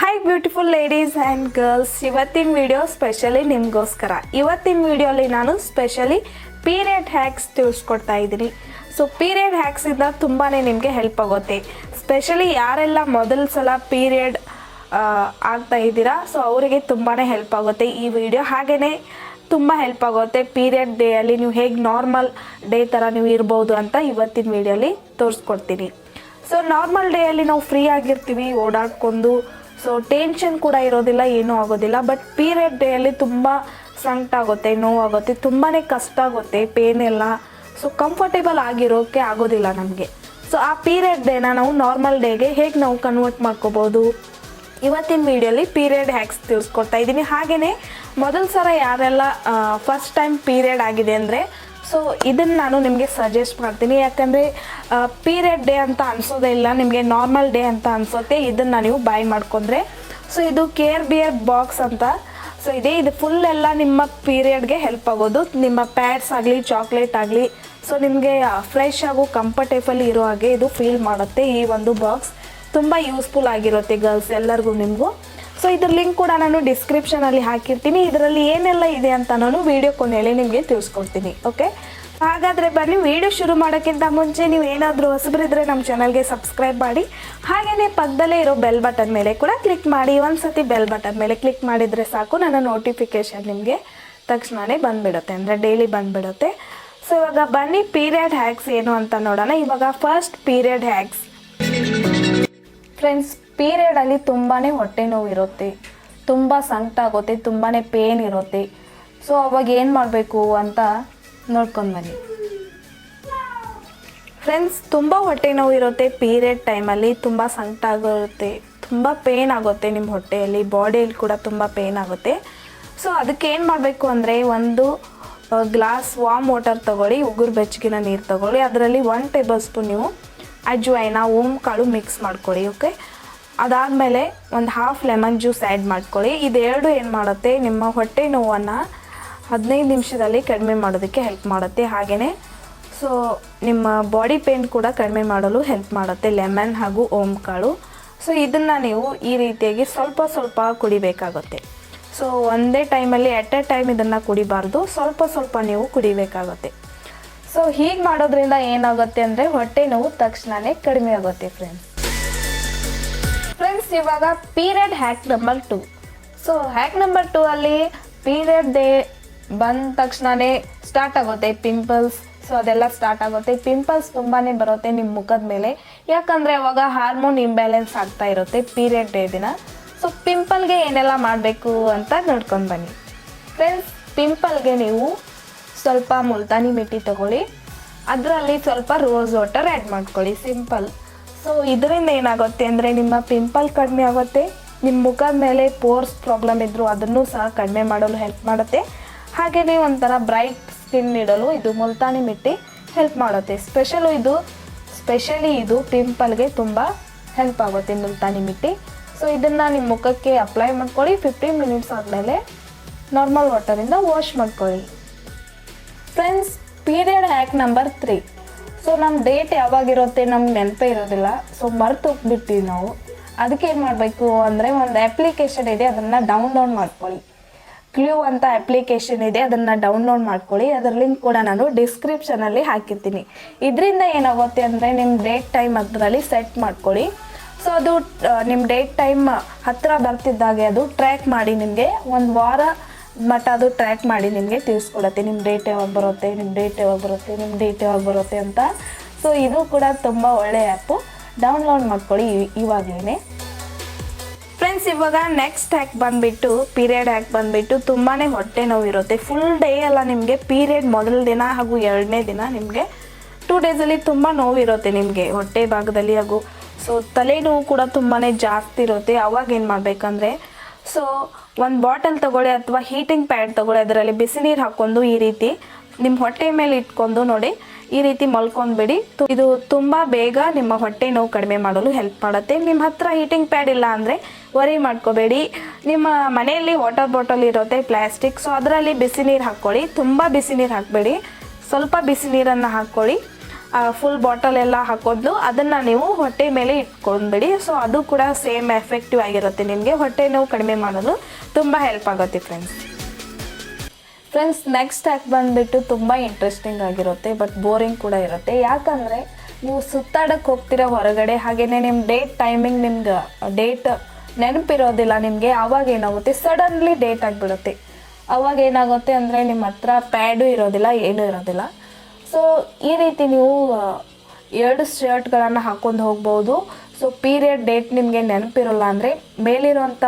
Hi beautiful ladies and girls, ಇವತ್ತಿನ video specially ನಿಮಗೋಸ್ಕರ. ಇವತ್ತಿನ ವಿಡಿಯೋಲಿ ನಾನು ಸ್ಪೆಷಲಿ ಪೀರಿಯಡ್ ಹ್ಯಾಕ್ಸ್ ತಿಳಿಸ್ಕೊಡ್ತಾ ಇದ್ದೀನಿ. ಸೊ ಪೀರಿಯಡ್ ಹ್ಯಾಕ್ಸಿಂದ ತುಂಬಾ ನಿಮಗೆ ಹೆಲ್ಪ್ ಆಗುತ್ತೆ. ಸ್ಪೆಷಲಿ ಯಾರೆಲ್ಲ ಮೊದಲ ಸಲ ಪೀರಿಯಡ್ ಆಗ್ತಾ ಇದ್ದೀರಾ, ಸೊ ಅವರಿಗೆ ತುಂಬಾ ಹೆಲ್ಪ್ ಆಗುತ್ತೆ ಈ ವಿಡಿಯೋ. ಹಾಗೆಯೇ ತುಂಬ ಹೆಲ್ಪ್ ಆಗುತ್ತೆ ಪೀರಿಯಡ್ ಡೇಯಲ್ಲಿ ನೀವು ಹೇಗೆ ನಾರ್ಮಲ್ ಡೇ ಥರ ನೀವು ಇರ್ಬೋದು ಅಂತ ಇವತ್ತಿನ ವಿಡಿಯೋಲಿ ತೋರಿಸ್ಕೊಡ್ತೀನಿ. ಸೊ ನಾರ್ಮಲ್ ಡೇಯಲ್ಲಿ ನಾವು ಫ್ರೀ ಆಗಿರ್ತೀವಿ, ಓಡಾಡ್ಕೊಂಡು, ಸೊ ಟೆನ್ಷನ್ ಕೂಡ ಇರೋದಿಲ್ಲ, ಏನೂ ಆಗೋದಿಲ್ಲ. ಬಟ್ ಪೀರಿಯಡ್ ಡೇಯಲ್ಲಿ ತುಂಬ ಸಂಕಟ ಆಗುತ್ತೆ, ನೋವಾಗುತ್ತೆ, ತುಂಬಾ ಕಷ್ಟ ಆಗುತ್ತೆ, ಪೇನ್ ಎಲ್ಲ. ಸೊ ಕಂಫರ್ಟೇಬಲ್ ಆಗಿರೋಕ್ಕೆ ಆಗೋದಿಲ್ಲ ನಮಗೆ. ಸೊ ಆ ಪೀರಿಯಡ್ ಡೇನ ನಾವು ನಾರ್ಮಲ್ ಡೇಗೆ ಹೇಗೆ ನಾವು ಕನ್ವರ್ಟ್ ಮಾಡ್ಕೋಬೋದು, ಇವತ್ತಿನ ವಿಡಿಯೋಲಿ ಪೀರಿಯಡ್ ಹ್ಯಾಕ್ಸ್ ತಿಳಿಸ್ಕೊಡ್ತಾ ಇದ್ದೀನಿ. ಹಾಗೆಯೇ ಮೊದಲ ಸಲ ಯಾರೆಲ್ಲ ಫಸ್ಟ್ ಟೈಮ್ ಪೀರಿಯಡ್ ಆಗಿದೆ ಅಂದರೆ, ಸೊ ಇದನ್ನು ನಾನು ನಿಮಗೆ ಸಜೆಸ್ಟ್ ಮಾಡ್ತೀನಿ. ಯಾಕಂದರೆ ಪೀರಿಯಡ್ ಡೇ ಅಂತ ಅನಿಸೋದೇ ಇಲ್ಲ, ನಿಮಗೆ ನಾರ್ಮಲ್ ಡೇ ಅಂತ ಅನಿಸುತ್ತೆ. ಇದನ್ನು ನೀವು ಬೈ ಮಾಡ್ಕೊಂಡ್ರೆ, ಸೊ ಇದು ಕೇರ್ ಬಿಯರ್ ಬಾಕ್ಸ್ ಅಂತ ಸೊ ಇದು ಫುಲ್ ಎಲ್ಲ ನಿಮ್ಮ ಪೀರಿಯಡ್ಗೆ ಹೆಲ್ಪ್ ಆಗೋದು. ನಿಮ್ಮ ಪ್ಯಾಡ್ಸ್ ಆಗಲಿ, ಚಾಕ್ಲೇಟ್ ಆಗಲಿ, ಸೊ ನಿಮಗೆ ಫ್ರೆಶ್ ಹಾಗೂ ಕಂಫರ್ಟೇಬಲ್ ಇರೋ ಹಾಗೆ ಇದು ಫೀಲ್ ಮಾಡುತ್ತೆ. ಈ ಒಂದು ಬಾಕ್ಸ್ ತುಂಬ ಯೂಸ್ಫುಲ್ ಆಗಿರುತ್ತೆ ಗರ್ಲ್ಸ್ ಎಲ್ಲರಿಗೂ, ನಿಮಗೂ. ಸೊ ಇದ್ರ ಲಿಂಕ್ ಕೂಡ ನಾನು ಡಿಸ್ಕ್ರಿಪ್ಷನಲ್ಲಿ ಹಾಕಿರ್ತೀನಿ. ಇದರಲ್ಲಿ ಏನೆಲ್ಲ ಇದೆ ಅಂತ ನಾನು ವಿಡಿಯೋ ಕೊನೆಯಲ್ಲಿ ನಿಮಗೆ ತಿಳಿಸ್ಕೊಡ್ತೀನಿ. ಓಕೆ, ಹಾಗಾದರೆ ಬನ್ನಿ. ವಿಡಿಯೋ ಶುರು ಮಾಡೋಕ್ಕಿಂತ ಮುಂಚೆ ನೀವು ಏನಾದರೂ ಹೊಸಬರಿದ್ದರೆ ನಮ್ಮ ಚಾನಲ್ಗೆ ಸಬ್ಸ್ಕ್ರೈಬ್ ಮಾಡಿ. ಹಾಗೆಯೇ ಪಕ್ಕದಲ್ಲೇ ಇರೋ ಬೆಲ್ ಬಟನ್ ಮೇಲೆ ಕೂಡ ಕ್ಲಿಕ್ ಮಾಡಿ. ಒಂದು ಸತಿ ಬೆಲ್ ಬಟನ್ ಮೇಲೆ ಕ್ಲಿಕ್ ಮಾಡಿದರೆ ಸಾಕು, ನನ್ನ ನೋಟಿಫಿಕೇಷನ್ ನಿಮಗೆ ತಕ್ಷಣವೇ ಬಂದುಬಿಡುತ್ತೆ, ಅಂದರೆ ಡೈಲಿ ಬಂದುಬಿಡುತ್ತೆ. ಸೊ ಇವಾಗ ಬನ್ನಿ ಪೀರಿಯಡ್ ಹ್ಯಾಕ್ಸ್ ಏನು ಅಂತ ನೋಡೋಣ. ಇವಾಗ ಫಸ್ಟ್ ಪೀರಿಯಡ್ ಹ್ಯಾಕ್ಸ್. ಫ್ರೆಂಡ್ಸ್, ಪೀರಿಯಡಲ್ಲಿ ತುಂಬಾ ಹೊಟ್ಟೆ ನೋವು ಇರುತ್ತೆ, ತುಂಬ ಸಂಕಟ ಆಗುತ್ತೆ, ತುಂಬಾ ಪೇನ್ ಇರುತ್ತೆ. ಸೊ ಅವಾಗ ಏನು ಮಾಡಬೇಕು ಅಂತ ನೋಡ್ಕೊಂಡು ಬನ್ನಿ. ಫ್ರೆಂಡ್ಸ್, ತುಂಬ ಹೊಟ್ಟೆ ನೋವು ಇರುತ್ತೆ ಪೀರಿಯಡ್ ಟೈಮಲ್ಲಿ, ತುಂಬ ಸಂಕಟ ಆಗಿರುತ್ತೆ, ತುಂಬ ಪೇನ್ ಆಗುತ್ತೆ ನಿಮ್ಮ ಹೊಟ್ಟೆಯಲ್ಲಿ, ಬಾಡಿಯಲ್ಲಿ ಕೂಡ ತುಂಬ ಪೇನ್ ಆಗುತ್ತೆ. ಸೊ ಅದಕ್ಕೆ ಏನು ಮಾಡಬೇಕು ಅಂದರೆ, ಒಂದು ಗ್ಲಾಸ್ ವಾಮ್ ವಾಟರ್ ತೊಗೊಳ್ಳಿ, ಉಗುರು ಬೆಚ್ಚಗಿನ ನೀರು ತೊಗೊಳ್ಳಿ. ಅದರಲ್ಲಿ 1 ಟೇಬಲ್ ಸ್ಪೂನ್ ನೀವು ಅಜ್ವೈನ, ಓಮ್ ಕಾಳು ಮಿಕ್ಸ್ ಮಾಡ್ಕೊಳ್ಳಿ. ಓಕೆ, ಅದಾದಮೇಲೆ ಒಂದು ಹಾಫ್ ಲೆಮನ್ ಜ್ಯೂಸ್ ಆ್ಯಡ್ ಮಾಡ್ಕೊಳ್ಳಿ. ಇದೆರಡು ಏನು ಮಾಡುತ್ತೆ, ನಿಮ್ಮ ಹೊಟ್ಟೆ ನೋವನ್ನು 15 ನಿಮಿಷದಲ್ಲಿ ಕಡಿಮೆ ಮಾಡೋದಕ್ಕೆ ಹೆಲ್ಪ್ ಮಾಡುತ್ತೆ. ಹಾಗೆಯೇ ಸೊ ನಿಮ್ಮ ಬಾಡಿ ಪೇನ್ ಕೂಡ ಕಡಿಮೆ ಮಾಡಲು ಹೆಲ್ಪ್ ಮಾಡುತ್ತೆ ಲೆಮನ್ ಹಾಗೂ ಓಮ್ ಕಾಳು. ಸೊ ಇದನ್ನು ನೀವು ಈ ರೀತಿಯಾಗಿ ಸ್ವಲ್ಪ ಸ್ವಲ್ಪ ಕುಡಿಬೇಕಾಗುತ್ತೆ. ಸೊ ಒಂದೇ ಟೈಮಲ್ಲಿ ಎಟ್ ಎ ಟೈಮ್ ಇದನ್ನು ಕುಡಿಬಾರ್ದು, ಸ್ವಲ್ಪ ಸ್ವಲ್ಪ ನೀವು ಕುಡಿಬೇಕಾಗುತ್ತೆ. ಸೊ ಹೀಗೆ ಮಾಡೋದ್ರಿಂದ ಏನಾಗುತ್ತೆ ಅಂದರೆ ಹೊಟ್ಟೆ ನೋವು ತಕ್ಷಣವೇ ಕಡಿಮೆ ಆಗುತ್ತೆ ಫ್ರೆಂಡ್ಸ್. ಇವಾಗ period hack number 2. So hack number 2 ಅಲ್ಲಿ ಪೀರಿಯಡ್ ಡೇ ಬಂದ ತಕ್ಷಣವೇ ಸ್ಟಾರ್ಟ್ ಆಗುತ್ತೆ ಪಿಂಪಲ್ಸ್. ಸೊ ಅದೆಲ್ಲ ಸ್ಟಾರ್ಟ್ ಆಗುತ್ತೆ. ಪಿಂಪಲ್ಸ್ ತುಂಬಾ ಬರುತ್ತೆ ನಿಮ್ಮ ಮುಖದ ಮೇಲೆ, ಯಾಕಂದರೆ ಅವಾಗ ಹಾರ್ಮೋನ್ ಇಂಬ್ಯಾಲೆನ್ಸ್ ಆಗ್ತಾ ಇರುತ್ತೆ ಪೀರಿಯಡ್ ಡೇ ದಿನ. ಸೊ ಪಿಂಪಲ್ಗೆ ಏನೆಲ್ಲ ಮಾಡಬೇಕು ಅಂತ ನೋಡ್ಕೊಂಡು ಬನ್ನಿ ಫ್ರೆಂಡ್ಸ್. ಪಿಂಪಲ್ಗೆ ನೀವು ಸ್ವಲ್ಪ ಮುಲ್ತಾನಿ ಮಿಟ್ಟಿ ತೊಗೊಳ್ಳಿ, ಅದರಲ್ಲಿ ಸ್ವಲ್ಪ ರೋಸ್ ವಾಟರ್ ಆ್ಯಡ್ ಮಾಡ್ಕೊಳ್ಳಿ, ಸಿಂಪಲ್. ಸೊ ಇದರಿಂದ ಏನಾಗುತ್ತೆ ಅಂದರೆ ನಿಮ್ಮ ಪಿಂಪಲ್ ಕಡಿಮೆ ಆಗುತ್ತೆ, ನಿಮ್ಮ ಮುಖದ ಮೇಲೆ ಪೋರ್ಸ್ ಪ್ರಾಬ್ಲಮ್ ಇದ್ದರೂ ಅದನ್ನು ಸಹ ಕಡಿಮೆ ಮಾಡಲು ಹೆಲ್ಪ್ ಮಾಡುತ್ತೆ. ಹಾಗೆಯೇ ಒಂಥರ ಬ್ರೈಟ್ ಸ್ಕಿನ್ ಇಡಲು ಇದು ಮುಲ್ತಾನಿ ಮಿಟ್ಟಿ ಹೆಲ್ಪ್ ಮಾಡುತ್ತೆ. ಸ್ಪೆಷಲಿ ಇದು ಪಿಂಪಲ್ಗೆ ತುಂಬ ಹೆಲ್ಪ್ ಆಗುತ್ತೆ ಮುಲ್ತಾನಿ ಮಿಟ್ಟಿ. ಸೊ ಇದನ್ನು ನಿಮ್ಮ ಮುಖಕ್ಕೆ ಅಪ್ಲೈ ಮಾಡ್ಕೊಳ್ಳಿ. 15 ಮಿನಿಟ್ಸ್ ಆದಮೇಲೆ ನಾರ್ಮಲ್ ವಾಟರಿಂದ ವಾಶ್ ಮಾಡ್ಕೊಳ್ಳಿ friends. Period hack number 3. So ನಮ್ಮ ಡೇಟ್ ಯಾವಾಗಿರುತ್ತೆ ನಮ್ಗೆ ನೆನಪೇ ಇರೋದಿಲ್ಲ, ಸೊ ಮರೆತು ಹೋಗ್ಬಿಡ್ತೀವಿ ನಾವು. ಅದಕ್ಕೆ ಏನು ಮಾಡಬೇಕು ಅಂದರೆ, ಒಂದು ಅಪ್ಲಿಕೇಶನ್ ಇದೆ, ಅದನ್ನು ಡೌನ್ಲೋಡ್ ಮಾಡ್ಕೊಳ್ಳಿ. ಕ್ಲೂ ಅಂತ ಅಪ್ಲಿಕೇಶನ್ ಇದೆ, ಅದನ್ನು ಡೌನ್ಲೋಡ್ ಮಾಡ್ಕೊಳ್ಳಿ. ಅದರ ಲಿಂಕ್ ಕೂಡ ನಾನು ಡಿಸ್ಕ್ರಿಪ್ಷನಲ್ಲಿ ಹಾಕಿರ್ತೀನಿ. ಇದರಿಂದ ಏನಾಗುತ್ತೆ ಅಂದರೆ, ನಿಮ್ಮ ಡೇಟ್ ಟೈಮ್ ಅದರಲ್ಲಿ ಸೆಟ್ ಮಾಡ್ಕೊಳ್ಳಿ. ಸೊ ಅದು ನಿಮ್ಮ ಡೇಟ್ ಟೈಮ್ ಹತ್ತಿರ ಬರ್ತಿದ್ದಾಗೆ ಅದು ಟ್ರ್ಯಾಕ್ ಮಾಡಿ, ನಿಮಗೆ ಒಂದು ವಾರ ಮಟ್ಟ ಅದು ಟ್ರ್ಯಾಕ್ ಮಾಡಿ ನಿಮಗೆ ತಿಳಿಸ್ಕೊಡುತ್ತೆ ನಿಮ್ಮ ಡೇಟ್ ಯಾವಾಗ ಬರುತ್ತೆ, ನಿಮ್ಮ ಡೇಟ್ ಯಾವಾಗ ಬರುತ್ತೆ, ನಿಮ್ಮ ಡೇಟ್ ಯಾವಾಗ ಬರುತ್ತೆ ಅಂತ. ಸೊ ಇದು ಕೂಡ ತುಂಬ ಒಳ್ಳೆಯ ಆ್ಯಪು, ಡೌನ್ಲೋಡ್ ಮಾಡ್ಕೊಳ್ಳಿ ಇವಾಗಲೇ ಫ್ರೆಂಡ್ಸ್. ಇವಾಗ ನೆಕ್ಸ್ಟ್ ಹ್ಯಾಕ್ ಬಂದುಬಿಟ್ಟು ಪೀರಿಯಡ್ ಹ್ಯಾಕ್ ಬಂದುಬಿಟ್ಟು ತುಂಬಾ ಹೊಟ್ಟೆ ನೋವು ಇರುತ್ತೆ ಫುಲ್ ಡೇ ಎಲ್ಲ ನಿಮಗೆ. ಪೀರಿಯಡ್ ಮೊದಲ ದಿನ ಹಾಗೂ 2ನೇ ದಿನ ನಿಮಗೆ 2 ಡೇಸಲ್ಲಿ ತುಂಬ ನೋವು ಇರುತ್ತೆ ನಿಮಗೆ ಹೊಟ್ಟೆ ಭಾಗದಲ್ಲಿ, ಹಾಗೂ ಸೊ ತಲೆನೋವು ಕೂಡ ತುಂಬಾ ಜಾಸ್ತಿ ಇರುತ್ತೆ. ಅವಾಗ ಏನು ಮಾಡಬೇಕಂದ್ರೆ, ಸೊ ಒಂದು ಬಾಟಲ್ ತೊಗೊಳ್ಳಿ ಅಥವಾ ಹೀಟಿಂಗ್ ಪ್ಯಾಡ್ ತೊಗೊಳ್ಳಿ, ಅದರಲ್ಲಿ ಬಿಸಿ ನೀರು ಹಾಕ್ಕೊಂಡು ಈ ರೀತಿ ನಿಮ್ಮ ಹೊಟ್ಟೆ ಮೇಲೆ ಇಟ್ಕೊಂಡು ನೋಡಿ, ಈ ರೀತಿ ಮಲ್ಕೊಂಡ್ಬಿಡಿ. ಇದು ತುಂಬ ಬೇಗ ನಿಮ್ಮ ಹೊಟ್ಟೆ ನೋವು ಕಡಿಮೆ ಮಾಡಲು ಹೆಲ್ಪ್ ಮಾಡುತ್ತೆ. ನಿಮ್ಮ ಹತ್ರ ಹೀಟಿಂಗ್ ಪ್ಯಾಡ್ ಇಲ್ಲ ಅಂದರೆ ವರಿ ಮಾಡ್ಕೋಬೇಡಿ, ನಿಮ್ಮ ಮನೆಯಲ್ಲಿ ವಾಟರ್ ಬಾಟಲ್ ಇರುತ್ತೆ ಪ್ಲಾಸ್ಟಿಕ್, ಸೊ ಅದರಲ್ಲಿ ಬಿಸಿ ನೀರು ಹಾಕ್ಕೊಳ್ಳಿ. ತುಂಬ ಬಿಸಿ ನೀರು ಹಾಕಬೇಡಿ, ಸ್ವಲ್ಪ ಬಿಸಿ ನೀರನ್ನು ಹಾಕ್ಕೊಳ್ಳಿ. ಫುಲ್ ಬಾಟಲ್ ಎಲ್ಲ ಹಾಕೊಂಡು ಅದನ್ನು ನೀವು ಹೊಟ್ಟೆ ಮೇಲೆ ಇಟ್ಕೊಂಡ್ಬಿಡಿ. ಸೊ ಅದು ಕೂಡ ಸೇಮ್ ಎಫೆಕ್ಟಿವ್ ಆಗಿರುತ್ತೆ, ನಿಮಗೆ ಹೊಟ್ಟೆ ನೋವು ಕಡಿಮೆ ಮಾಡಲು ತುಂಬ ಹೆಲ್ಪ್ ಆಗುತ್ತೆ ಫ್ರೆಂಡ್ಸ್. ನೆಕ್ಸ್ಟ್ ಹ್ಯಾಕ್ ಬಂದುಬಿಟ್ಟು ತುಂಬ ಇಂಟ್ರೆಸ್ಟಿಂಗ್ ಆಗಿರುತ್ತೆ, ಬಟ್ ಬೋರಿಂಗ್ ಕೂಡ ಇರುತ್ತೆ. ಯಾಕಂದರೆ ನೀವು ಸುತ್ತಾಡಕ್ಕೆ ಹೋಗ್ತೀರಾ ಹೊರಗಡೆ, ಹಾಗೆಯೇ ನಿಮ್ಮ ಡೇಟ್ ಟೈಮಿಂಗ್ ನಿಮ್ಗೆ ಡೇಟ್ ನೆನಪಿರೋದಿಲ್ಲ ನಿಮಗೆ. ಆವಾಗ ಏನಾಗುತ್ತೆ, ಸಡನ್ಲಿ ಡೇಟ್ ಆಗಿಬಿಡುತ್ತೆ. ಅವಾಗ ಏನಾಗುತ್ತೆ ಅಂದರೆ ನಿಮ್ಮ ಹತ್ರ ಪ್ಯಾಡು ಇರೋದಿಲ್ಲ, ಏನೂ ಇರೋದಿಲ್ಲ. ಸೊ ಈ ರೀತಿ ನೀವು 2 ಶರ್ಟ್ಗಳನ್ನು ಹಾಕ್ಕೊಂಡು ಹೋಗ್ಬೋದು. ಸೊ ಪೀರಿಯಡ್ ಡೇಟ್ ನಿಮಗೆ ನೆನಪಿರೋಲ್ಲ ಅಂದರೆ ಮೇಲಿರೋಂಥ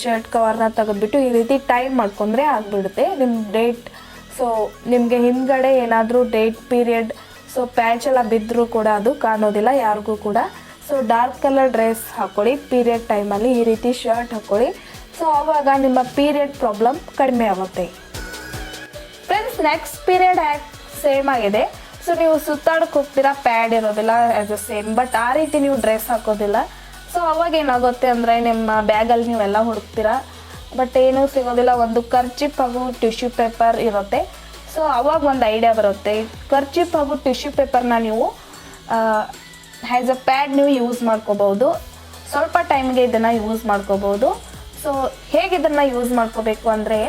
ಶರ್ಟ್ ಕವರ್ನ ತೆಗೆದ್ಬಿಟ್ಟು ಈ ರೀತಿ ಟೈಮ್ ಮಾಡ್ಕೊಂಡ್ರೆ ಆಗಿಬಿಡುತ್ತೆ ನಿಮ್ಮ ಡೇಟ್. ಸೊ ನಿಮಗೆ ಹಿಂದ್ಗಡೆ ಏನಾದರೂ ಡೇಟ್ ಪೀರಿಯಡ್ ಸೊ ಪ್ಯಾಚ್ ಎಲ್ಲ ಬಿದ್ದರೂ ಕೂಡ ಅದು ಕಾಣೋದಿಲ್ಲ ಯಾರಿಗೂ ಕೂಡ. ಸೊ ಡಾರ್ಕ್ ಕಲರ್ ಡ್ರೆಸ್ ಹಾಕ್ಕೊಳ್ಳಿ ಪೀರಿಯಡ್ ಟೈಮಲ್ಲಿ, ಈ ರೀತಿ ಶರ್ಟ್ ಹಾಕ್ಕೊಳ್ಳಿ. ಸೊ ಆವಾಗ ನಿಮ್ಮ ಪೀರಿಯಡ್ ಪ್ರಾಬ್ಲಮ್ ಕಡಿಮೆ ಆಗುತ್ತೆ friends. Next period hack same ಆಗಿದೆ. ಸೊ ನೀವು ಸುತ್ತಾಡಕ್ಕೆ ಹೋಗ್ತೀರಾ, ಪ್ಯಾಡ್ ಇರೋದಿಲ್ಲ ಆ್ಯಸ್ ಅ ಸೇಮ್, ಬಟ್ ಆ ರೀತಿ ನೀವು ಡ್ರೆಸ್ ಹಾಕೋದಿಲ್ಲ. ಸೊ ಅವಾಗ ಏನಾಗುತ್ತೆ ಅಂದರೆ ನಿಮ್ಮ ಬ್ಯಾಗಲ್ಲಿ ನೀವೆಲ್ಲ ಹುಡುಕ್ತೀರಾ, ಬಟ್ ಏನೂ ಸಿಗೋದಿಲ್ಲ. ಒಂದು ಕರ್ಚಿಪ್ ಹಾಗೂ ಟಿಶ್ಯೂ ಪೇಪರ್ ಇರುತ್ತೆ. ಸೊ ಅವಾಗ ಒಂದು ಐಡಿಯಾ ಬರುತ್ತೆ. ಕರ್ಚಿಪ್ ಹಾಗೂ ಟಿಶ್ಯೂ ಪೇಪರ್ನ ನೀವು ಆ್ಯಸ್ ಅ ಪ್ಯಾಡ್ ನೀವು ಯೂಸ್ ಮಾಡ್ಕೋಬೋದು. ಸ್ವಲ್ಪ ಟೈಮ್ಗೆ ಇದನ್ನು ಯೂಸ್ ಮಾಡ್ಕೋಬೋದು. ಸೊ ಹೇಗೆ ಇದನ್ನು ಯೂಸ್ ಮಾಡ್ಕೋಬೇಕು ಅಂದರೆ,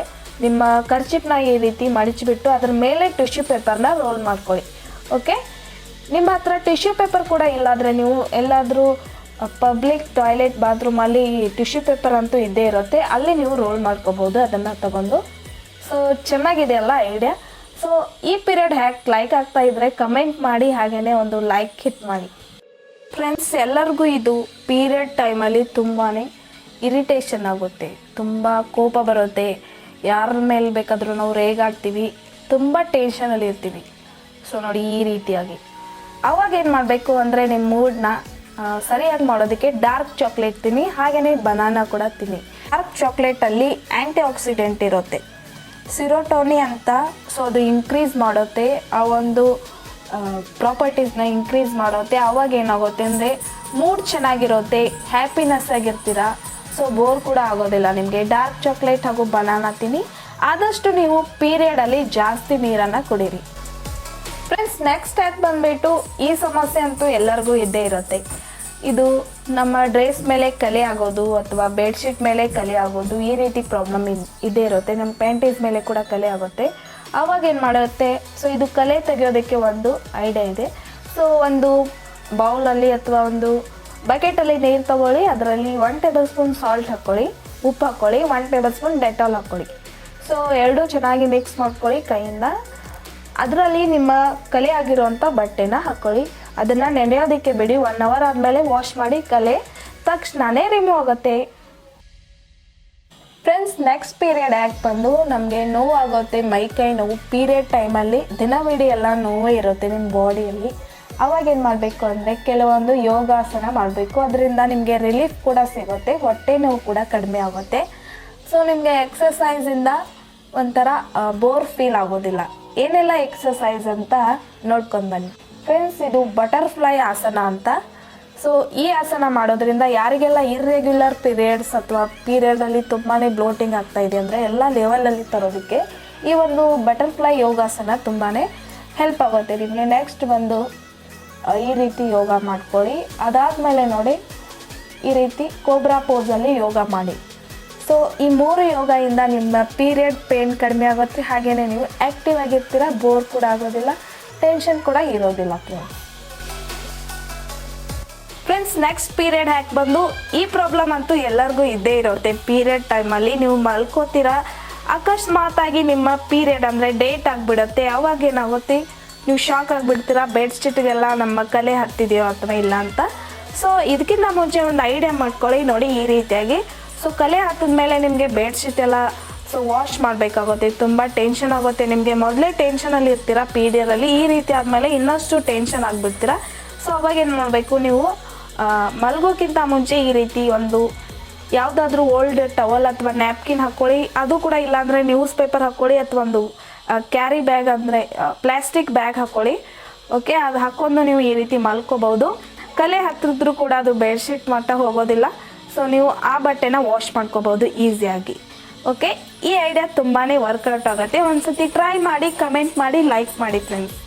ನಿಮ್ಮ ಕರ್ಚಿಪ್ನ ಈ ರೀತಿ ಮಡಿಚಿಬಿಟ್ಟು ಅದ್ರ ಮೇಲೆ ಟಿಶ್ಯೂ ಪೇಪರ್ನ ರೋಲ್ ಮಾಡ್ಕೊಳ್ಳಿ. ಓಕೆ, ನಿಮ್ಮ ಹತ್ರ ಟಿಶ್ಯೂ ಪೇಪರ್ ಕೂಡ ಇಲ್ಲಾಂದರೆ ನೀವು ಎಲ್ಲಾದರೂ ಪಬ್ಲಿಕ್ ಟಾಯ್ಲೆಟ್ ಬಾತ್ರೂಮಲ್ಲಿ ಟಿಶ್ಯೂ ಪೇಪರ್ ಅಂತೂ ಇದ್ದೇ ಇರುತ್ತೆ, ಅಲ್ಲಿ ನೀವು ರೋಲ್ ಮಾಡ್ಕೋಬೋದು ಅದನ್ನು ತಗೊಂಡು. ಸೊ ಚೆನ್ನಾಗಿದೆ ಅಲ್ಲ ಐಡಿಯಾ. ಸೊ ಈ ಪೀರಿಯಡ್ ಹ್ಯಾಕ್ ಲೈಕ್ ಆಗ್ತಾ ಇದ್ದರೆ ಕಮೆಂಟ್ ಮಾಡಿ, ಹಾಗೆಯೇ ಒಂದು ಲೈಕ್ ಹಿಟ್ ಮಾಡಿ ಫ್ರೆಂಡ್ಸ್. ಎಲ್ಲರಿಗೂ ಇದು ಪೀರಿಯಡ್ ಟೈಮಲ್ಲಿ ತುಂಬಾ ಇರಿಟೇಷನ್ ಆಗುತ್ತೆ, ತುಂಬ ಕೋಪ ಬರುತ್ತೆ, ಯಾರ ಮೇಲೆ ಬೇಕಾದರೂ ನಾವು ರೇಗಾಡ್ತೀವಿ, ತುಂಬ ಟೆನ್ಷನಲ್ಲಿ ಇರ್ತೀವಿ. ಸೊ ನೋಡಿ ಈ ರೀತಿಯಾಗಿ ಅವಾಗ ಏನು ಮಾಡಬೇಕು ಅಂದರೆ, ನಿಮ್ಮ ಮೂಡ್ನ ಸರಿಯಾಗಿ ಮಾಡೋದಕ್ಕೆ ಡಾರ್ಕ್ ಚಾಕ್ಲೇಟ್ ತಿನ್ನಿ, ಹಾಗೆಯೇ ಬನಾನಾ ಕೂಡ ತಿನ್ನಿ. ಡಾರ್ಕ್ ಚಾಕ್ಲೇಟಲ್ಲಿ ಆ್ಯಂಟಿ ಆಕ್ಸಿಡೆಂಟ್ ಇರುತ್ತೆ, ಸಿರೋಟೋನಿ ಅಂತ. ಸೊ ಅದು ಇನ್ಕ್ರೀಸ್ ಮಾಡುತ್ತೆ, ಆ ಒಂದು ಪ್ರಾಪರ್ಟೀಸ್ನ ಇನ್ಕ್ರೀಸ್ ಮಾಡುತ್ತೆ. ಆವಾಗ ಏನಾಗುತ್ತೆ ಅಂದರೆ ಮೂಡ್ ಚೆನ್ನಾಗಿರುತ್ತೆ, ಹ್ಯಾಪಿನೆಸ್ ಆಗಿರ್ತೀರ. ಸೊ ಬೋರ್ ಕೂಡ ಆಗೋದಿಲ್ಲ ನಿಮಗೆ. ಡಾರ್ಕ್ ಚಾಕ್ಲೇಟ್ ಹಾಗೂ ಬನಾನಾ ತಿನ್ನಿ. ಆದಷ್ಟು ನೀವು ಪೀರಿಯಡಲ್ಲಿ ಜಾಸ್ತಿ ನೀರನ್ನು ಕುಡೀರಿ ಫ್ರೆಂಡ್ಸ್. ನೆಕ್ಸ್ಟ್ ಹ್ಯಾಕ್ ಬಂದುಬಿಟ್ಟು, ಈ ಸಮಸ್ಯೆ ಅಂತೂ ಎಲ್ಲರಿಗೂ ಇದ್ದೇ ಇರುತ್ತೆ. ಇದು ನಮ್ಮ ಡ್ರೆಸ್ ಮೇಲೆ ಕಲೆ ಆಗೋದು ಅಥವಾ ಬೆಡ್ಶೀಟ್ ಮೇಲೆ ಕಲೆ ಆಗೋದು, ಈ ರೀತಿ ಪ್ರಾಬ್ಲಮ್ ಇದ್ದೇ ಇರುತ್ತೆ. ನಮ್ಮ ಪ್ಯಾಂಟೀಸ್ ಮೇಲೆ ಕೂಡ ಕಲೆ ಆಗುತ್ತೆ. ಆವಾಗ ಏನು ಮಾಡುತ್ತೆ, ಸೊ ಇದು ಕಲೆ ತೆಗೆಯೋದಕ್ಕೆ ಒಂದು ಐಡಿಯಾ ಇದೆ. ಸೊ ಒಂದು ಬೌಲಲ್ಲಿ ಅಥವಾ ಒಂದು ಬಕೆಟಲ್ಲಿ ನೀರು ತೊಗೊಳ್ಳಿ, ಅದರಲ್ಲಿ 1 ಟೇಬಲ್ ಸ್ಪೂನ್ ಸಾಲ್ಟ್ ಹಾಕ್ಕೊಳ್ಳಿ, ಉಪ್ಪು ಹಾಕ್ಕೊಳ್ಳಿ, 1 ಟೇಬಲ್ ಸ್ಪೂನ್ ಡೆಟಾಲ್ ಹಾಕ್ಕೊಳ್ಳಿ. ಸೊ ಎರಡೂ ಚೆನ್ನಾಗಿ ಮಿಕ್ಸ್ ಮಾಡ್ಕೊಳ್ಳಿ ಕೈಯಿಂದ. ಅದರಲ್ಲಿ ನಿಮ್ಮ ಕಲೆ ಆಗಿರೋವಂಥ ಬಟ್ಟೆನ ಹಾಕ್ಕೊಳ್ಳಿ, ಅದನ್ನು ನೆನೆಯೋದಕ್ಕೆ ಬಿಡಿ. 1 ಅವರ್ ಆದಮೇಲೆ ವಾಶ್ ಮಾಡಿ, ಕಲೆ ತಕ್ಷಣವೇ ರಿಮೂವ್ ಆಗುತ್ತೆ ಫ್ರೆಂಡ್ಸ್. ನೆಕ್ಸ್ಟ್ ಪೀರಿಯಡ್ ಹ್ಯಾಕ್ ಬಂದು, ನಮಗೆ ನೋವು ಆಗುತ್ತೆ, ಮೈಕೈ ನೋವು ಪೀರಿಯಡ್ ಟೈಮಲ್ಲಿ ದಿನವಿಡೀ ಎಲ್ಲ ನೋವೇ ಇರುತ್ತೆ ನಿಮ್ಮ ಬಾಡಿಯಲ್ಲಿ. ಅವಾಗ ಏನು ಮಾಡಬೇಕು ಅಂದರೆ, ಕೆಲವೊಂದು ಯೋಗಾಸನ ಮಾಡಬೇಕು, ಅದರಿಂದ ನಿಮಗೆ ರಿಲೀಫ್ ಕೂಡ ಸಿಗುತ್ತೆ, ಹೊಟ್ಟೆ ನೋವು ಕೂಡ ಕಡಿಮೆ ಆಗುತ್ತೆ. ಸೊ ನಿಮಗೆ ಎಕ್ಸಸೈಸಿಂದ ಒಂಥರ ಬೋರ್ ಫೀಲ್ ಆಗೋದಿಲ್ಲ. ಏನೆಲ್ಲ ಎಕ್ಸಸೈಸ್ ಅಂತ ನೋಡ್ಕೊಂಡು ಬನ್ನಿ ಫ್ರೆಂಡ್ಸ್. ಇದು ಬಟರ್ಫ್ಲೈ ಆಸನ ಅಂತ. ಸೊ ಈ ಆಸನ ಮಾಡೋದ್ರಿಂದ ಯಾರಿಗೆಲ್ಲ ಇರ್ರೆಗ್ಯುಲರ್ ಪೀರಿಯಡ್ಸ್ ಅಥವಾ ಪೀರಿಯಡಲ್ಲಿ ತುಂಬಾ ಬ್ಲೋಟಿಂಗ್ ಆಗ್ತಾ ಇದೆ ಅಂದರೆ, ಎಲ್ಲ ಲೆವೆಲಲ್ಲಿ ತರೋದಕ್ಕೆ ಈ ಒಂದು ಬಟರ್ಫ್ಲೈ ಯೋಗಾಸನ ತುಂಬಾ ಹೆಲ್ಪ್ ಆಗುತ್ತೆ ನಿಮಗೆ. ನೆಕ್ಸ್ಟ್ ಬಂದು ಈ ರೀತಿ ಯೋಗ ಮಾಡ್ಕೊಳ್ಳಿ. ಅದಾದಮೇಲೆ ನೋಡಿ ಈ ರೀತಿ ಕೋಬ್ರಾ ಪೋಸಲ್ಲಿ ಯೋಗ ಮಾಡಿ. ಸೊ ಈ 3 ಯೋಗದಿಂದ ನಿಮ್ಮ ಪೀರಿಯಡ್ ಪೇನ್ ಕಡಿಮೆ ಆಗುತ್ತೆ, ಹಾಗೆಯೇ ನೀವು ಆ್ಯಕ್ಟಿವ್ ಆಗಿರ್ತೀರ, ಬೋರ್ ಕೂಡ ಆಗೋದಿಲ್ಲ, ಟೆನ್ಷನ್ ಕೂಡ ಇರೋದಿಲ್ಲ ಫ್ರೆಂಡ್ಸ್. ನೆಕ್ಸ್ಟ್ ಪೀರಿಯಡ್ ಹ್ಯಾಕ್ ಬಂದು, ಈ ಪ್ರಾಬ್ಲಮ್ ಅಂತೂ ಎಲ್ಲರಿಗೂ ಇದ್ದೇ ಇರುತ್ತೆ. ಪೀರಿಯಡ್ ಟೈಮಲ್ಲಿ ನೀವು ಮಲ್ಕೋತೀರಾ, ಅಕಸ್ಮಾತಾಗಿ ನಿಮ್ಮ ಪೀರಿಯಡ್ ಅಂದರೆ ಡೇಟ್ ಆಗಿಬಿಡುತ್ತೆ. ಅವಾಗ ಏನಾಗುತ್ತೆ, ನೀವು ಶಾಕ್ ಆಗಿಬಿಡ್ತೀರಾ, ಬೆಡ್ಶೀಟ್ಗೆಲ್ಲ ನಮ್ಮ ಕಲೆ ಹತ್ತಿದೆಯೋ ಅಥವಾ ಇಲ್ಲ ಅಂತ. ಸೊ ಇದಕ್ಕಿಂತ ಮುಂಚೆ ಒಂದು ಐಡಿಯಾ ಮಾಡ್ಕೊಳ್ಳಿ ನೋಡಿ ಈ ರೀತಿಯಾಗಿ. ಸೊ ಕಲೆ ಹತ್ತಿದ ಮೇಲೆ ನಿಮಗೆ ಬೆಡ್ಶೀಟ್ ಎಲ್ಲ ಸೊ ವಾಶ್ ಮಾಡಬೇಕಾಗುತ್ತೆ, ತುಂಬ ಟೆನ್ಷನ್ ಆಗುತ್ತೆ ನಿಮಗೆ. ಮೊದಲೇ ಟೆನ್ಷನಲ್ಲಿ ಇರ್ತೀರಾ ಪೀರಿಯಡಲ್ಲಿ, ಈ ರೀತಿ ಆದಮೇಲೆ ಇನ್ನಷ್ಟು ಟೆನ್ಷನ್ ಆಗಿಬಿಡ್ತೀರಾ. ಸೊ ಅವಾಗ ಏನು ಮಾಡಬೇಕು, ನೀವು ಮಲಗೋಕ್ಕಿಂತ ಮುಂಚೆ ಈ ರೀತಿ ಒಂದು ಯಾವುದಾದ್ರೂ ಓಲ್ಡ್ ಟವಲ್ ಅಥವಾ ನ್ಯಾಪ್ಕಿನ್ ಹಾಕ್ಕೊಳ್ಳಿ. ಅದು ಕೂಡ ಇಲ್ಲಾಂದರೆ ನ್ಯೂಸ್ ಪೇಪರ್ ಹಾಕ್ಕೊಳ್ಳಿ, ಅಥವಾ ಒಂದು ಕ್ಯಾರಿ ಬ್ಯಾಗ್ ಅಂದರೆ ಪ್ಲಾಸ್ಟಿಕ್ ಬ್ಯಾಗ್ ಹಾಕ್ಕೊಳ್ಳಿ. ಓಕೆ, ಅದು ಹಾಕ್ಕೊಂಡು ನೀವು ಈ ರೀತಿ ಮಲ್ಕೋಬೋದು. ಕಲೆ ಹತ್ತಿದ್ರು ಕೂಡ ಅದು ಬೆಡ್ಶೀಟ್ ಮಟ್ಟ ಹೋಗೋದಿಲ್ಲ. ಸೊ ನೀವು ಆ ಬಟ್ಟೆನ ವಾಶ್ ಮಾಡ್ಕೋಬೋದು ಈಸಿಯಾಗಿ. ಓಕೆ, ಈ ಐಡಿಯಾ ತುಂಬಾ ವರ್ಕೌಟ್ ಆಗುತ್ತೆ. ಒಂದು ಸತಿ ಟ್ರೈ ಮಾಡಿ, ಕಮೆಂಟ್ ಮಾಡಿ, ಲೈಕ್ ಮಾಡಿ ಫ್ರೆಂಡ್ಸ್.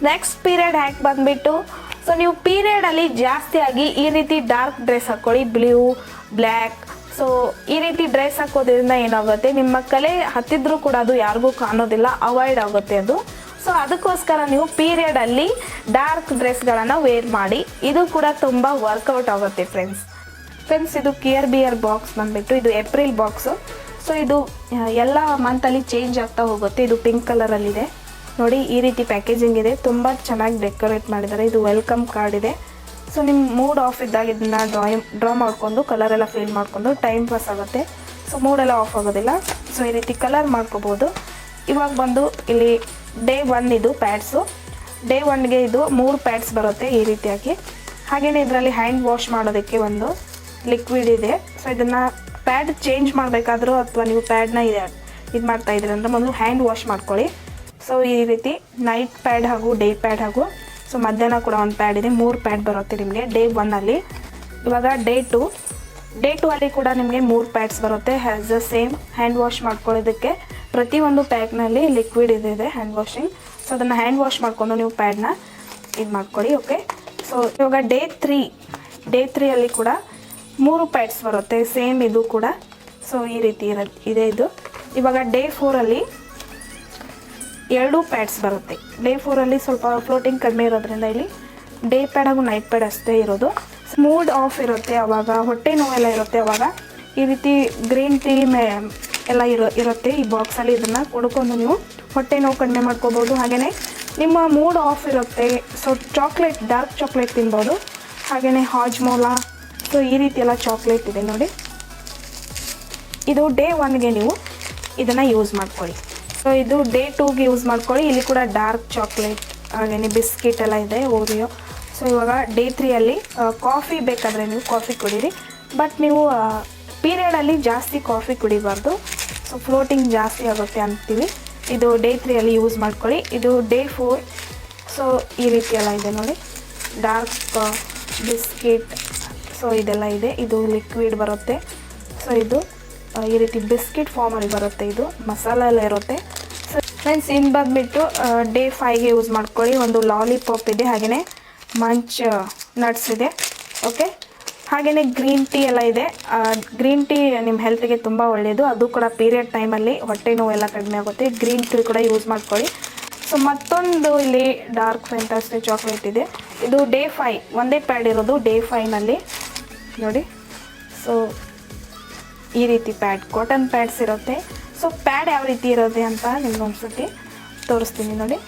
ನೆಕ್ಸ್ಟ್ ಪೀರಿಯಡ್ ಹ್ಯಾಕ್ ಬಂದ್ಬಿಟ್ಟು, ಸೊ ನೀವು ಪೀರಿಯಡಲ್ಲಿ ಜಾಸ್ತಿಯಾಗಿ ಈ ರೀತಿ ಡಾರ್ಕ್ ಡ್ರೆಸ್ ಹಾಕ್ಕೊಳ್ಳಿ, ಬ್ಲೂ, ಬ್ಲ್ಯಾಕ್. ಸೊ ಈ ರೀತಿ ಡ್ರೆಸ್ ಹಾಕೋದ್ರಿಂದ ಏನಾಗುತ್ತೆ, ನಿಮ್ಮ ಕಲೆ ಹತ್ತಿದ್ರೂ ಕೂಡ ಅದು ಯಾರಿಗೂ ಕಾಣೋದಿಲ್ಲ, ಅವಾಯ್ಡ್ ಆಗುತ್ತೆ ಅದು. ಸೊ ಅದಕ್ಕೋಸ್ಕರ ನೀವು ಪೀರಿಯಡಲ್ಲಿ ಡಾರ್ಕ್ ಡ್ರೆಸ್ಗಳನ್ನು ವೇರ್ ಮಾಡಿ. ಇದು ಕೂಡ ತುಂಬ ವರ್ಕೌಟ್ ಆಗುತ್ತೆ ಫ್ರೆಂಡ್ಸ್. ಇದು ಕೇರ್ ಬಿಯರ್ ಬಾಕ್ಸ್ ಬಂದುಬಿಟ್ಟು ಇದು ಏಪ್ರಿಲ್ ಬಾಕ್ಸು. ಸೊ ಇದು ಎಲ್ಲ ಮಂತಲ್ಲಿ ಚೇಂಜ್ ಆಗ್ತಾ ಹೋಗುತ್ತೆ. ಇದು ಪಿಂಕ್ ಕಲರಲ್ಲಿದೆ ನೋಡಿ, ಈ ರೀತಿ ಪ್ಯಾಕೇಜಿಂಗ್ ಇದೆ, ತುಂಬ ಚೆನ್ನಾಗಿ ಡೆಕೋರೇಟ್ ಮಾಡಿದ್ದಾರೆ. ಇದು ವೆಲ್ಕಮ್ ಕಾರ್ಡ್ ಇದೆ. ಸೊ ನಿಮ್ಮ ಮೂಡ್ ಆಫ್ ಇದ್ದಾಗ ಇದನ್ನ ಡ್ರಾ ಮಾಡ್ಕೊಂಡು ಕಲರೆಲ್ಲ ಫಿಲ್ ಮಾಡ್ಕೊಂಡು ಟೈಮ್ ಪಾಸ್ ಆಗುತ್ತೆ. ಸೊ ಮೂಡೆಲ್ಲ ಆಫ್ ಆಗೋದಿಲ್ಲ. ಸೊ ಈ ರೀತಿ ಕಲರ್ ಮಾಡ್ಕೋಬೋದು. ಇವಾಗ ಬಂದು ಇಲ್ಲಿ ಡೇ 1 ಇದು ಪ್ಯಾಡ್ಸು. ಡೇ 1ಗೆ ಇದು 3 ಪ್ಯಾಡ್ಸ್ ಬರುತ್ತೆ ಈ ರೀತಿಯಾಗಿ. ಹಾಗೆಯೇ ಇದರಲ್ಲಿ ಹ್ಯಾಂಡ್ ವಾಶ್ ಮಾಡೋದಕ್ಕೆ ಒಂದು ಲಿಕ್ವಿಡ್ ಇದೆ. ಸೊ ಇದನ್ನು ಪ್ಯಾಡ್ ಚೇಂಜ್ ಮಾಡಬೇಕಾದ್ರೂ ಅಥವಾ ನೀವು ಪ್ಯಾಡ್ನ ಇದು ಮಾಡ್ತಾ ಇದ್ದೀರಿ ಅಂದರೆ ಮೊದಲು ಹ್ಯಾಂಡ್ ವಾಶ್ ಮಾಡ್ಕೊಳ್ಳಿ. ಸೊ ಈ ರೀತಿ ನೈಟ್ ಪ್ಯಾಡ್ ಹಾಗೂ ಡೇ ಪ್ಯಾಡ್ ಹಾಗೂ ಸೊ ಮಧ್ಯಾಹ್ನ ಕೂಡ ಒಂದು ಪ್ಯಾಡ್ ಇದೆ. 3 ಪ್ಯಾಡ್ ಬರುತ್ತೆ ನಿಮಗೆ ಡೇ 1ಅಲ್ಲಿ. ಇವಾಗ ಡೇ 2 ಅಲ್ಲಿ ಕೂಡ ನಿಮಗೆ 3 ಪ್ಯಾಡ್ಸ್ ಬರುತ್ತೆ. Has the same hand wash ಮಾಡ್ಕೊಳ್ಳೋದಕ್ಕೆ ಪ್ರತಿಯೊಂದು ಪ್ಯಾಕ್ನಲ್ಲಿ ಲಿಕ್ವಿಡ್ ಇದೆ ಹ್ಯಾಂಡ್ ವಾಷಿಂಗ್. ಸೊ ಅದನ್ನು ಹ್ಯಾಂಡ್ ವಾಶ್ ಮಾಡಿಕೊಂಡು ನೀವು ಪ್ಯಾಡ್ನ ಇದು ಮಾಡ್ಕೊಳ್ಳಿ. ಓಕೆ. ಸೊ ಇವಾಗ ಡೇ 3 ಅಲ್ಲಿ ಕೂಡ 3 ಪ್ಯಾಡ್ಸ್ ಬರುತ್ತೆ, ಸೇಮ್ ಇದು ಕೂಡ. ಸೊ ಈ ರೀತಿ ಇದೆ ಇದು. ಇವಾಗ ಡೇ 4ಅಲ್ಲಿ 2 ಪ್ಯಾಡ್ಸ್ ಬರುತ್ತೆ. ಡೇ 4ಅಲ್ಲಿ ಸ್ವಲ್ಪ ಫ್ಲೋಟಿಂಗ್ ಕಡಿಮೆ ಇರೋದ್ರಿಂದ ಇಲ್ಲಿ ಡೇ ಪ್ಯಾಡ್ ಹಾಗೂ ನೈಟ್ ಪ್ಯಾಡ್ ಅಷ್ಟೇ ಇರೋದು. ಮೂಡ್ ಆಫ್ ಇರುತ್ತೆ, ಅವಾಗ ಹೊಟ್ಟೆ ನೋವೆಲ್ಲ ಇರುತ್ತೆ, ಅವಾಗ ಈ ರೀತಿ ಗ್ರೀನ್ ಟೀ ಎಲ್ಲ ಇರುತ್ತೆ ಈ ಬಾಕ್ಸಲ್ಲಿ. ಇದನ್ನು ಕುಡ್ಕೊಂಡು ನೀವು ಹೊಟ್ಟೆ ನೋವು ಕಡಿಮೆ ಮಾಡ್ಕೋಬೋದು. ಹಾಗೆಯೇ ನಿಮ್ಮ ಮೂಡ್ ಆಫ್ ಇರುತ್ತೆ, ಸೊ ಚಾಕ್ಲೇಟ್, ಡಾರ್ಕ್ ಚಾಕ್ಲೇಟ್ ತಿನ್ಬೋದು. ಹಾಗೆಯೇ ಹಾಜ್ಮೋಲಾ, ಸೊ ಈ ರೀತಿ ಎಲ್ಲ ಚಾಕ್ಲೇಟ್ ಇದೆ ನೋಡಿ. ಇದು ಡೇ 1ಗೆ ನೀವು ಇದನ್ನು ಯೂಸ್ ಮಾಡ್ಕೊಳ್ಳಿ. ಸೊ ಇದು ಡೇ 2ಗೆ ಯೂಸ್ ಮಾಡ್ಕೊಳ್ಳಿ. ಇಲ್ಲಿ ಕೂಡ ಡಾರ್ಕ್ ಚಾಕ್ಲೇಟ್ ಹಾಗೆಯೇ ಬಿಸ್ಕಿಟ್ ಎಲ್ಲ ಇದೆ, ಓರಿಯೋ. ಸೊ ಇವಾಗ ಡೇ 3ಅಲ್ಲಿ ಕಾಫಿ ಬೇಕಾದರೆ ನೀವು ಕಾಫಿ ಕುಡೀರಿ, ಬಟ್ ನೀವು ಪೀರಿಯಡಲ್ಲಿ ಜಾಸ್ತಿ ಕಾಫಿ ಕುಡಿಬಾರ್ದು. ಸೊ ಫ್ಲೋಟಿಂಗ್ ಜಾಸ್ತಿ ಆಗುತ್ತೆ ಅಂತೀವಿ. ಇದು ಡೇ 3ಅಲ್ಲಿ ಯೂಸ್ ಮಾಡ್ಕೊಳ್ಳಿ. ಇದು ಡೇ 4. ಸೊ ಈ ರೀತಿ ಎಲ್ಲ ಇದೆ ನೋಡಿ, ಡಾರ್ಕ್ ಬಿಸ್ಕಿಟ್, ಸೊ ಇದೆಲ್ಲ ಇದೆ. ಇದು ಲಿಕ್ವಿಡ್ ಬರುತ್ತೆ. ಸೊ ಇದು ಈ ರೀತಿ ಬಿಸ್ಕಿಟ್ ಫಾರ್ಮಲ್ಲಿ ಬರುತ್ತೆ. ಇದು ಮಸಾಲ ಎಲ್ಲ ಇರುತ್ತೆ. ಸೊ ಫ್ರೆಂಡ್ಸ್, ಇನ್ನು ಬಂದುಬಿಟ್ಟು ಡೇ 5ಗೆ ಯೂಸ್ ಮಾಡ್ಕೊಳ್ಳಿ. ಒಂದು ಲಾಲಿಪಾಪ್ ಇದೆ, ಹಾಗೆಯೇ ಮಂಚ್ ನಟ್ಸ್ ಇದೆ. ಓಕೆ. ಹಾಗೆಯೇ ಗ್ರೀನ್ ಟೀ ಎಲ್ಲ ಇದೆ. ಗ್ರೀನ್ ಟೀ ನಿಮ್ಮ ಹೆಲ್ತ್ಗೆ ತುಂಬ ಒಳ್ಳೆಯದು. ಅದು ಕೂಡ ಪೀರಿಯಡ್ ಟೈಮಲ್ಲಿ ಹೊಟ್ಟೆ ನೋವೆಲ್ಲ ಕಡಿಮೆ ಆಗುತ್ತೆ. ಗ್ರೀನ್ ಟೀ ಕೂಡ ಯೂಸ್ ಮಾಡ್ಕೊಳ್ಳಿ. ಸೊ ಮತ್ತೊಂದು ಇಲ್ಲಿ ಡಾರ್ಕ್ ಫ್ಯಾಂಟಾಸ್ಟಿ ಚಾಕ್ಲೇಟ್ ಇದೆ. ಇದು ಡೇ 5 ಒಂದೇ ಪ್ಯಾಡ್ ಇರೋದು ಡೇ 5ನಲ್ಲಿ ನೋಡಿ. ಸೊ ಈ ರೀತಿ ಪ್ಯಾಡ್, ಕಾಟನ್ ಪ್ಯಾಡ್ಸ್ ಇರುತ್ತೆ. ಸೊ ಪ್ಯಾಡ್ ಯಾವ ರೀತಿ ಇರುತ್ತೆ ಅಂತ ನಿಮ್ಗೆ ಒಂದ್ಸತಿ ತೋರಿಸ್ತೀನಿ ನೋಡಿ.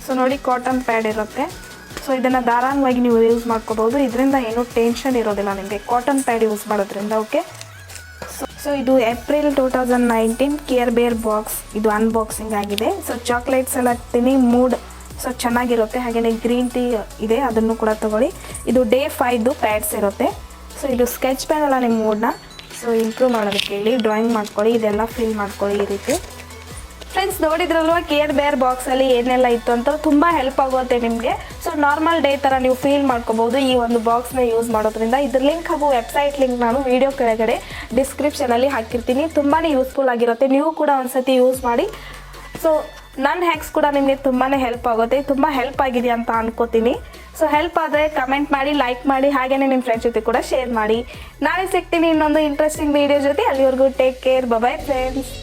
ಸೊ ನೋಡಿ, ಕಾಟನ್ ಪ್ಯಾಡ್ ಇರುತ್ತೆ. ಸೊ ಇದನ್ನು ಧಾರಾಳವಾಗಿ ನೀವು ಯೂಸ್ ಮಾಡ್ಕೋಬೋದು. ಇದರಿಂದ ಏನೂ ಟೆನ್ಷನ್ ಇರೋದಿಲ್ಲ ನಿಮಗೆ ಕಾಟನ್ ಪ್ಯಾಡ್ ಯೂಸ್ ಮಾಡೋದ್ರಿಂದ. ಓಕೆ. ಸೊ ಇದು ಏಪ್ರಿಲ್ 2019 ಕೇರ್ ಬೇರ್ ಬಾಕ್ಸ್, ಇದು ಅನ್ಬಾಕ್ಸಿಂಗ್ ಆಗಿದೆ. ಸೊ ಚಾಕ್ಲೇಟ್ಸ್ ಎಲ್ಲ ತಿನ್ನಿ, ಮೂಡ್ ಸೊ ಚೆನ್ನಾಗಿರುತ್ತೆ. ಹಾಗೆಯೇ ಗ್ರೀನ್ ಟೀ ಇದೆ, ಅದನ್ನು ಕೂಡ ತೊಗೊಳ್ಳಿ. ಇದು ಡೇ 5ದು ಪ್ಯಾಡ್ಸ್ ಇರುತ್ತೆ. ಸೊ ಇದು ಸ್ಕೆಚ್ ಪೆನ್ ಎಲ್ಲ ನಿಮ್ಮ ಮೂಡನ್ನ ಸೊ ಇಂಪ್ರೂವ್ ಮಾಡೋದಕ್ಕೆ ಹೇಳಿ ಡ್ರಾಯಿಂಗ್ ಮಾಡ್ಕೊಳ್ಳಿ. ಇದೆಲ್ಲ ಫಿಲ್ ಮಾಡ್ಕೊಳ್ಳಿ ಈ ರೀತಿ. ಫ್ರೆಂಡ್ಸ್, ನೋಡಿದ್ರಲ್ವ ಕೇರ್ ಬೇರ್ ಬಾಕ್ಸಲ್ಲಿ ಏನೆಲ್ಲ ಇತ್ತು ಅಂತ. ತುಂಬ ಹೆಲ್ಪ್ ಆಗುತ್ತೆ ನಿಮಗೆ. ಸೊ ನಾರ್ಮಲ್ ಡೇ ಥರ ನೀವು ಫೀಲ್ ಮಾಡ್ಕೋಬೋದು ಈ ಒಂದು ಬಾಕ್ಸ್ನ ಯೂಸ್ ಮಾಡೋದ್ರಿಂದ. ಇದ್ರ ಲಿಂಕ್ ಹಾಗೂ ವೆಬ್ಸೈಟ್ ಲಿಂಕ್ ನಾನು ವಿಡಿಯೋ ಕೆಳಗಡೆ ಡಿಸ್ಕ್ರಿಪ್ಷನಲ್ಲಿ ಹಾಕಿರ್ತೀನಿ. ತುಂಬಾ ಯೂಸ್ಫುಲ್ ಆಗಿರುತ್ತೆ. ನೀವು ಕೂಡ ಒಂದ್ಸತಿ ಯೂಸ್ ಮಾಡಿ. ಸೊ ನನ್ನ ಹ್ಯಾಕ್ಸ್ ಕೂಡ ನಿಮಗೆ ತುಂಬಾ ಹೆಲ್ಪ್ ಆಗುತ್ತೆ. ತುಂಬ ಹೆಲ್ಪ್ ಆಗಿದೆ ಅಂತ ಅನ್ಕೋತೀನಿ. ಸೊ ಹೆಲ್ಪ್ ಆದರೆ ಕಮೆಂಟ್ ಮಾಡಿ, ಲೈಕ್ ಮಾಡಿ, ಹಾಗೆಯೇ ನಿಮ್ಮ ಫ್ರೆಂಡ್ಸ್ ಜೊತೆ ಕೂಡ ಶೇರ್ ಮಾಡಿ. ನಾಳೆ ಸಿಗ್ತೀನಿ ಇನ್ನೊಂದು ಇಂಟ್ರೆಸ್ಟಿಂಗ್ ವಿಡಿಯೋ ಜೊತೆ. ಅಲ್ಲಿವರೆಗೂ ಟೇಕ್ ಕೇರ್, ಬಾಯ್ ಫ್ರೆಂಡ್ಸ್.